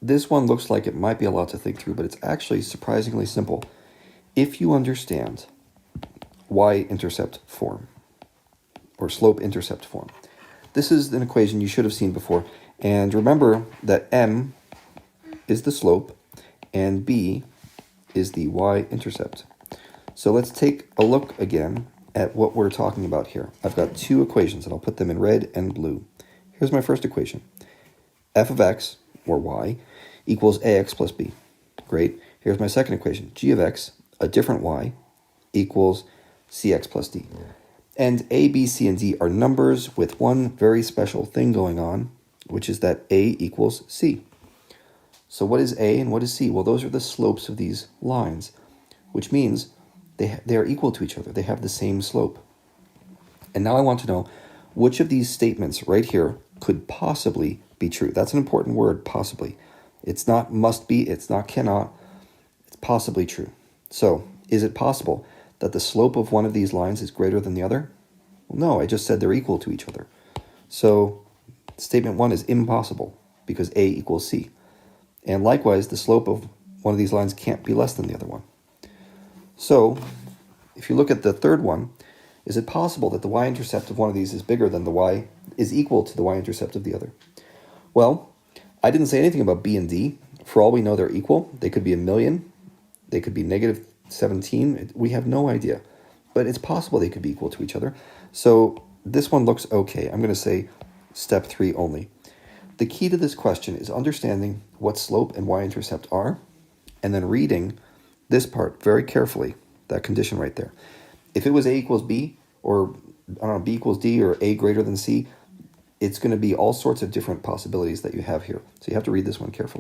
this one looks like it might be a lot to think through, but it's actually surprisingly simple if you understand y-intercept form or slope-intercept form. This is an equation you should have seen before, and remember that m is the slope and b is the y-intercept. So let's take a look again at what we're talking about here. I've got two equations, and I'll put them in red and blue. Here's my first equation. F of x, or y, equals ax plus b. Great. Here's my second equation. G of x, a different y, equals cx plus d. And a, b, c, and d are numbers with one very special thing going on, which is that a equals c. So what is a and what is c? Well, those are the slopes of these lines, which means they are equal to each other. They have the same slope. And now I want to know which of these statements right here could possibly be true. That's an important word, possibly. It's not must be, it's not cannot, it's possibly true. So, is it possible that the slope of one of these lines is greater than the other? Well, no, I just said they're equal to each other. So, statement 1 is impossible because a equals c. And likewise, the slope of one of these lines can't be less than the other one. So, if you look at the third one, is it possible that the y-intercept of one of these is bigger than is equal to the y-intercept of the other? Well, I didn't say anything about b and d. For all we know, they're equal. They could be 1,000,000. They could be negative 17. We have no idea. But it's possible they could be equal to each other. So this one looks okay. I'm going to say step 3 only. The key to this question is understanding what slope and y-intercept are, and then reading this part very carefully, that condition right there. If it was a equals b, or I don't know, b equals d, or a greater than c, it's going to be all sorts of different possibilities that you have here. So you have to read this one carefully.